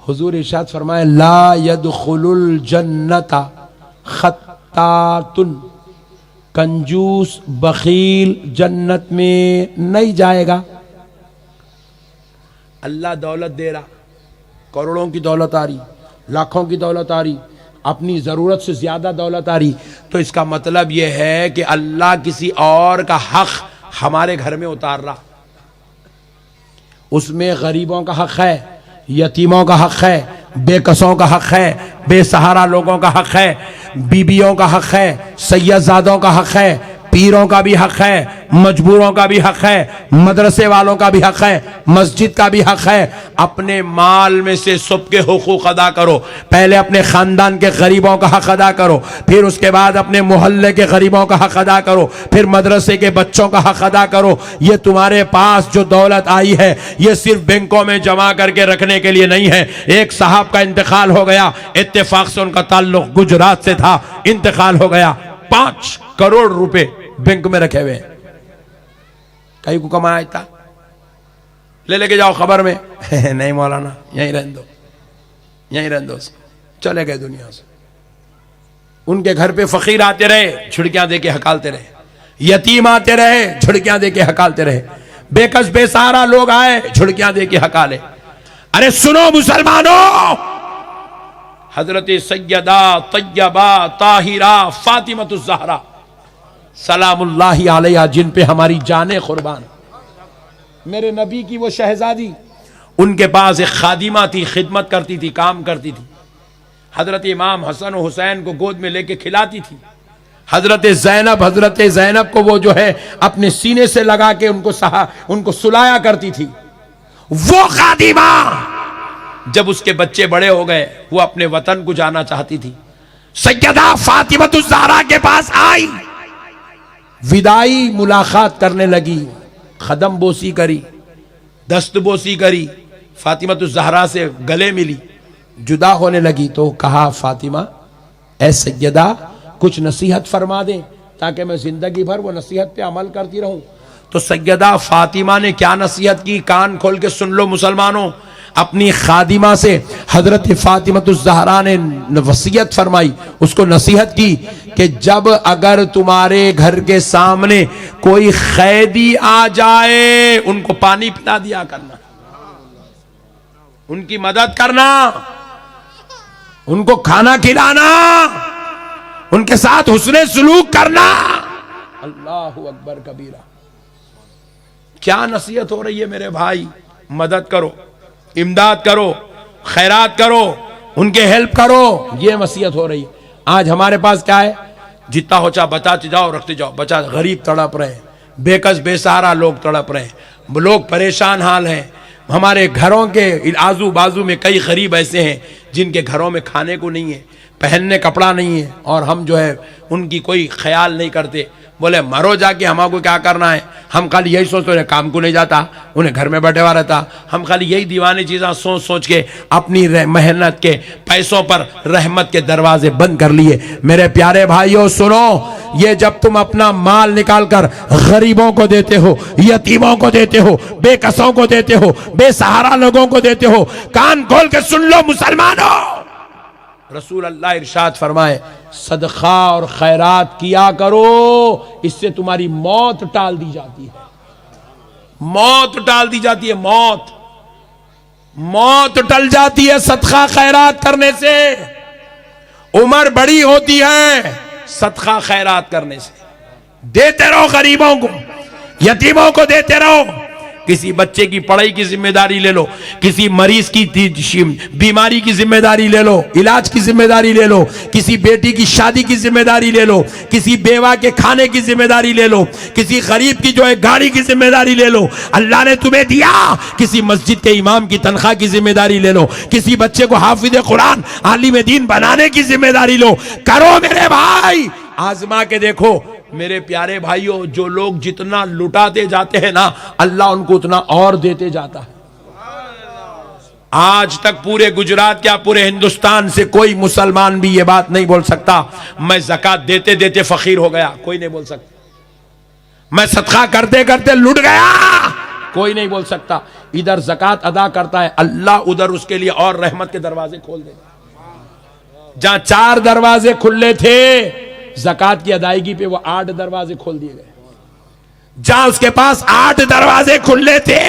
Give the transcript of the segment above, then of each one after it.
حضور ارشاد فرمائے لا يدخل الجنت خطات، کنجوس بخیل جنت میں نہیں جائے گا۔ اللہ دولت دے رہا، کروڑوں کی دولت آ رہی، لاکھوں کی دولت آ رہی، اپنی ضرورت سے زیادہ دولت آ رہی، تو اس کا مطلب یہ ہے کہ اللہ کسی اور کا حق ہمارے گھر میں اتار رہا۔ اس میں غریبوں کا حق ہے، یتیموں کا حق ہے، بے کسوں کا حق ہے، بے سہارا لوگوں کا حق ہے، بیبیوں کا حق ہے، سیدزادوں کا حق ہے، پیروں کا بھی حق ہے، مجبوروں کا بھی حق ہے، مدرسے والوں کا بھی حق ہے، مسجد کا بھی حق ہے۔ اپنے مال میں سے سب کے حقوق ادا کرو، پہلے اپنے خاندان کے غریبوں کا حق ادا کرو، پھر اس کے بعد اپنے محلے کے غریبوں کا حق ادا کرو، پھر مدرسے کے بچوں کا حق ادا کرو۔ یہ تمہارے پاس جو دولت آئی ہے یہ صرف بینکوں میں جمع کر کے رکھنے کے لیے نہیں ہے۔ ایک صاحب کا انتقال ہو گیا، اتفاق سے ان کا تعلق گجرات سے تھا، انتقال ہو گیا، 5 کروڑ روپے بینک میں رکھے ہوئے، کہیں کو کمایا تھا، لے کے جاؤ خبر میں نہیں مولانا یہیں رہن دو، یہیں رہن دو، چلے گئے دنیا سے۔ ان کے گھر پہ فقیر آتے رہے، چھڑکیاں دے کے ہکالتے رہے، یتیم آتے رہے، چھڑکیاں دے کے ہکالتے رہے، بے کس بے سہارا لوگ آئے، چھڑکیاں دے کے ہکالے۔ ارے سنو مسلمانوں، حضرت سیدہ طیبہ طاہرہ فاطمۃ الزہرا سلام اللہ علیہا، جن پہ ہماری جانیں قربان، میرے نبی کی وہ شہزادی، ان کے پاس ایک خادمہ تھی، خدمت کرتی تھی، کام کرتی تھی، حضرت امام حسن و حسین کو گود میں لے کے کھلاتی تھی۔ حضرت زینب کو وہ جو ہے اپنے سینے سے لگا کے ان کو سلایا کرتی تھی۔ وہ خادمہ جب اس کے بچے بڑے ہو گئے، وہ اپنے وطن کو جانا چاہتی تھی، سیدہ فاطمۃ الزہرا کے پاس آئی، وداعی ملاقات کرنے لگی، قدم بوسی کری، دست بوسی کری، فاطمۃ الزہرا سے گلے ملی، جدا ہونے لگی تو کہا فاطمہ اے سیدہ کچھ نصیحت فرما دیں تاکہ میں زندگی بھر وہ نصیحت پہ عمل کرتی رہوں۔ تو سیدہ فاطمہ نے کیا نصیحت کی، کان کھول کے سن لو مسلمانوں۔ اپنی خادمہ سے حضرت فاطمۃ الزہرا نے وصیت فرمائی، اس کو نصیحت کی کہ جب اگر تمہارے گھر کے سامنے کوئی قیدی آ جائے ان کو پانی پلا دیا کرنا، ان کی مدد کرنا، ان کو کھانا کھلانا، ان کے ساتھ حسن سلوک کرنا۔ اللہ اکبر کبیرہ، کیا نصیحت ہو رہی ہے میرے بھائی، مدد کرو، امداد کرو، خیرات کرو، ان کے ہیلپ کرو، یہ نصیحت ہو رہی ہے۔ آج ہمارے پاس کیا ہے، جتنا ہو چاہ بچاتے جاؤ، رکھتے جاؤ، بچا، غریب تڑپ رہے ہیں، بے کس بے سہارا لوگ تڑپ رہے ہیں، لوگ پریشان حال ہیں۔ ہمارے گھروں کے آزو بازو میں کئی غریب ایسے ہیں جن کے گھروں میں کھانے کو نہیں ہے، پہننے کپڑا نہیں ہے، اور ہم جو ہے ان کی کوئی خیال نہیں کرتے۔ بولے مرو جا کے، ہمارے کو کیا کرنا ہے، ہم خالی یہی سوچتے ہیں، کام کو نہیں جاتا، انہیں گھر میں بیٹھے ہوا رہتا، ہم خالی یہی دیوانے چیزاں سوچ سوچ کے اپنی محنت کے پیسوں پر رحمت کے دروازے بند کر لیے۔ میرے پیارے بھائیوں سنو، یہ جب تم اپنا مال نکال کر غریبوں کو دیتے ہو، یتیموں کو دیتے ہو، بے کسوں کو دیتے ہو، بے سہارا لوگوں کو دیتے ہو، کان کھول کے سن لو مسلمانوں، رسول اللہ ارشاد فرمائے صدقہ اور خیرات کیا کرو، اس سے تمہاری موت ٹال دی جاتی ہے، موت ٹال دی جاتی ہے، موت ٹل جاتی ہے صدقہ خیرات کرنے سے، عمر بڑی ہوتی ہے صدقہ خیرات کرنے سے۔ دیتے رہو غریبوں کو، یتیموں کو دیتے رہو، کسی بچے کی پڑھائی کی ذمہ داری لے لو، کسی مریض کی بیماری کی ذمہ داری لے لو، علاج کی ذمہ داری لے لو، کسی بیٹی کی شادی کی ذمہ داری لے لو، کسی بیوہ کے کھانے کی ذمہ داری لے لو، کسی غریب کی جو ہے گاڑی کی ذمہ داری لے لو، اللہ نے تمہیں دیا، کسی مسجد کے امام کی تنخواہ کی ذمہ داری لے لو، کسی بچے کو حافظ قرآن عالم دین بنانے کی ذمہ داری لو، کرو میرے بھائی، آزما کے دیکھو۔ میرے پیارے بھائیوں، جو لوگ جتنا لٹاتے جاتے ہیں نا، اللہ ان کو اتنا اور دیتے جاتا ہے۔ آج تک پورے گجرات کیا پورے ہندوستان سے کوئی مسلمان بھی یہ بات نہیں بول سکتا میں زکوٰۃ دیتے دیتے فقیر ہو گیا، کوئی نہیں بول سکتا۔ میں صدقہ کرتے کرتے لٹ گیا، کوئی نہیں بول سکتا۔ ادھر زکات ادا کرتا ہے اللہ ادھر اس کے لیے اور رحمت کے دروازے کھول دے گا۔ جہاں 4 دروازے کھلے تھے زکات کی ادائیگی پہ وہ 8 دروازے کھول دیے گئے۔ جہاں اس کے پاس 8 دروازے کھلے تھے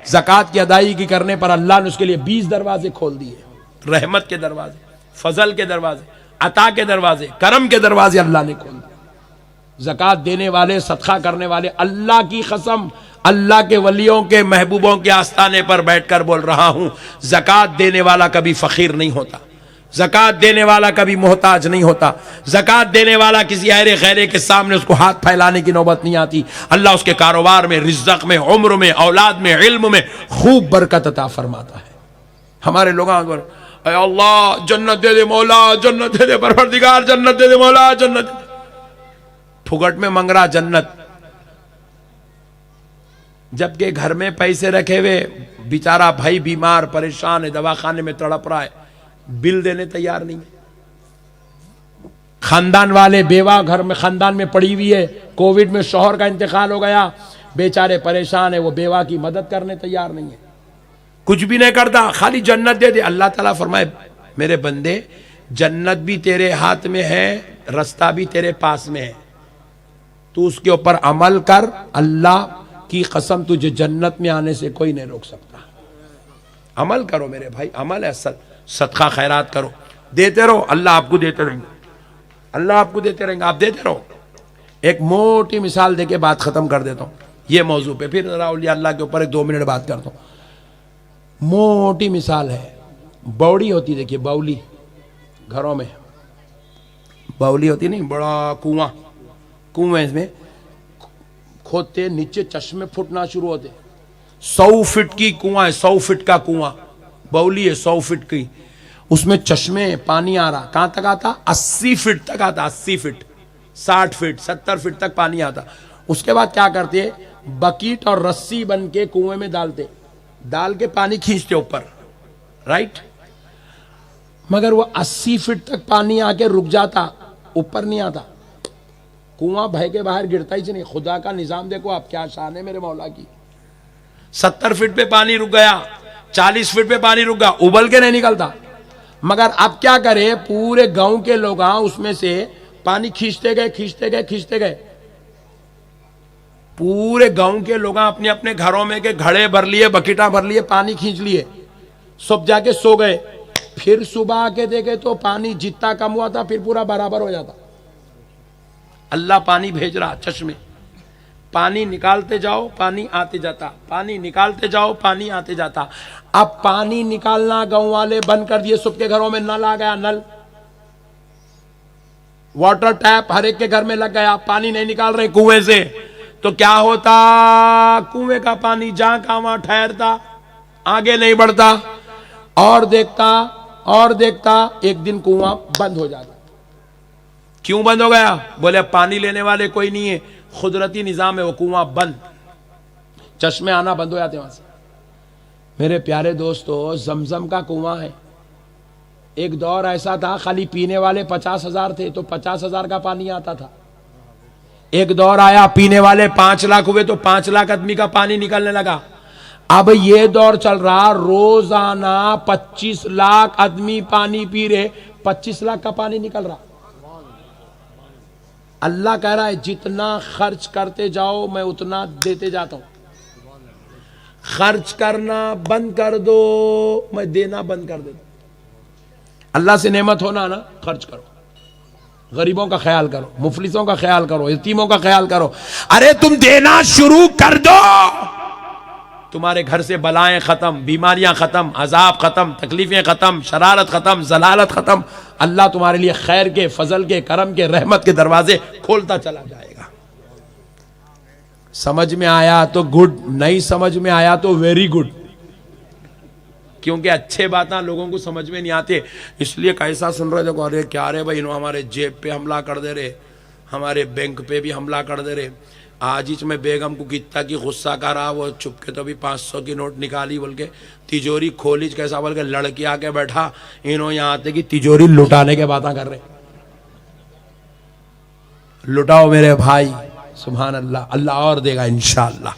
زکات کی ادائیگی کرنے پر اللہ نے اس کے لیے 20 دروازے کھول دیے۔ رحمت کے دروازے، فضل کے دروازے، عطا کے دروازے، کرم کے دروازے اللہ نے کھول دیے۔ زکات دینے والے، صدقہ کرنے والے، اللہ کی قسم اللہ کے ولیوں کے محبوبوں کے آستانے پر بیٹھ کر بول رہا ہوں، زکات دینے والا کبھی فقیر نہیں ہوتا، زکات دینے والا کبھی محتاج نہیں ہوتا، زکات دینے والا کسی ایرے غیرے کے سامنے اس کو ہاتھ پھیلانے کی نوبت نہیں آتی۔ اللہ اس کے کاروبار میں، رزق میں، عمر میں، اولاد میں، علم میں خوب برکت عطا فرماتا ہے۔ ہمارے لوگ اے اللہ جنت دے دے مولا، جنت دے دے پروردگار، جنت دے دے مولا، جنت دے دے، پھگٹ میں منگ رہا جنت، جبکہ گھر میں پیسے رکھے ہوئے بیچارہ بھائی بیمار پریشان ہے، دواخانے میں تڑپ رہا ہے، بل دینے تیار نہیں ہے۔ خاندان والے، بیوہ گھر میں خاندان میں پڑی ہوئی ہے، کووڈ میں شوہر کا انتقال ہو گیا، بیچارے پریشان ہے، وہ بیوہ کی مدد کرنے تیار نہیں ہے، کچھ بھی نہیں کرتا، خالی جنت دے دے۔ اللہ تعالیٰ فرمائے میرے بندے جنت بھی تیرے ہاتھ میں ہے، رستہ بھی تیرے پاس میں ہے، تو اس کے اوپر عمل کر، اللہ کی قسم تجھے جنت میں آنے سے کوئی نہیں روک سکتا۔ عمل کرو میرے بھائی، عمل ہے اصل، صدقہ خیرات کرو، دیتے رہو، اللہ آپ کو دیتے رہیں گے، اللہ آپ کو دیتے رہیں گے، آپ دیتے رہو۔ ایک موٹی مثال دے کے بات ختم کر دیتا ہوں یہ موضوع پہ، پھر ذرا اولیاء اللہ کے اوپر 2 منٹ بات کرتا ہوں۔ موٹی مثال ہے، باوڑی ہوتی، دیکھیے باولی گھروں میں باولی ہوتی نہیں، بڑا کنویں میں کھودتے، نیچے چشمے پھٹنا شروع ہوتے، 100 فٹ کی کنواں ہے، 100 فٹ کا کنواں، باولی ہے 100 فٹ کی، اس میں چشمے پانی آ رہا، کہاں تک آتا؟ 80 فٹ تک آتا، 80 فٹ، 60 فٹ، 70 فٹ تک پانی آتا۔ اس کے بعد کیا کرتے؟ بکیٹ اور رسی بن کے کنویں میں ڈال کے پانی کھینچتے اوپر، رائٹ؟ مگر وہ 80 فٹ تک پانی آ کے رک جاتا، اوپر نہیں آتا، کنواں بہہ کے باہر گرتا ہی نہیں۔ خدا کا نظام دیکھو آپ، کیا شان ہے میرے مولا کی۔ 70 فٹ پہ پانی رک گیا، 40 فٹ پہ پانی رک گیا، ابل کے نہیں نکلتا۔ مگر اب کیا کرے، پورے گاؤں کے لوگ اس میں سے پانی کھینچتے گئے، پورے گاؤں کے لوگ اپنے اپنے گھروں میں کے گھڑے بھر لیے، بکیٹاں بھر لیے، پانی کھینچ لیے، سب جا کے سو گئے۔ پھر صبح آ کے دیکھے تو پانی جتنا کم ہوا تھا پھر پورا برابر ہو جاتا۔ اللہ پانی بھیج رہا چشمے، پانی نکالتے جاؤ پانی آتے جاتا، پانی نکالتے جاؤ پانی آتے جاتا۔ اب پانی نکالنا گاؤں والے بند کر دیے، سب کے گھروں میں نل آ گیا، نل واٹر ٹیپ ہر ایک کے گھر میں لگ گیا، پانی نہیں نکال رہے کنویں سے، تو کیا ہوتا؟ کنویں کا پانی جہاں کا وہاں ٹھہرتا، آگے نہیں بڑھتا، اور دیکھتا ایک دن کنواں بند ہو جاتا۔ کیوں بند ہو گیا؟ بولے پانی لینے والے کوئی نہیں ہے، قدرتی نظام ہے، وہ کنواں بند، چشمے آنا بند ہو جاتے وہاں سے۔ میرے پیارے دوستو، زمزم کا کنواں ہے، ایک دور ایسا تھا خالی پینے والے 50,000 تھے تو 50,000 کا پانی آتا تھا۔ ایک دور آیا پینے والے 5 لاکھ ہوئے تو 5 لاکھ آدمی کا پانی نکلنے لگا۔ اب یہ دور چل رہا، روزانہ 25 لاکھ آدمی پانی پی رہے، 25 لاکھ کا پانی نکل رہا۔ اللہ کہہ رہا ہے جتنا خرچ کرتے جاؤ میں اتنا دیتے جاتا ہوں، خرچ کرنا بند کر دو میں دینا بند کر دیتا ہوں۔ اللہ سے نعمت ہونا نا، خرچ کرو، غریبوں کا خیال کرو، مفلسوں کا خیال کرو، یتیموں کا خیال کرو۔ ارے تم دینا شروع کر دو، تمہارے گھر سے بلائیں ختم، بیماریاں ختم، عذاب ختم، تکلیفیں ختم، شرارت ختم، ضلالت ختم۔ اللہ تمہارے لیے خیر کے، فضل کے، کرم کے، رحمت کے دروازے کھولتا چلا جائے گا۔ سمجھ میں آیا تو گڈ، نہیں سمجھ میں آیا تو ویری گڈ، کیونکہ اچھے باتاں لوگوں کو سمجھ میں نہیں آتے، اس لیے کیسا سن رہے دیکھو، ارے کیا رہے بھائی، انہوں ہمارے جیب پہ حملہ کر دے رہے، ہمارے بینک پہ بھی حملہ کر دے رہے۔ آج ہی میں بیگم کو کتنا کی غصہ کر رہا، وہ چھپ کے تو بھی 500 کی نوٹ نکالی، بول کے تجوری کھولی، کیسا بول کے لڑکی آ کے بیٹھا، انہوں یہاں آتے کہ تجوری لٹانے کے باتاں کر رہے۔ لٹاؤ میرے بھائی، سبحان اللہ، اللہ اور دے گا انشاءاللہ۔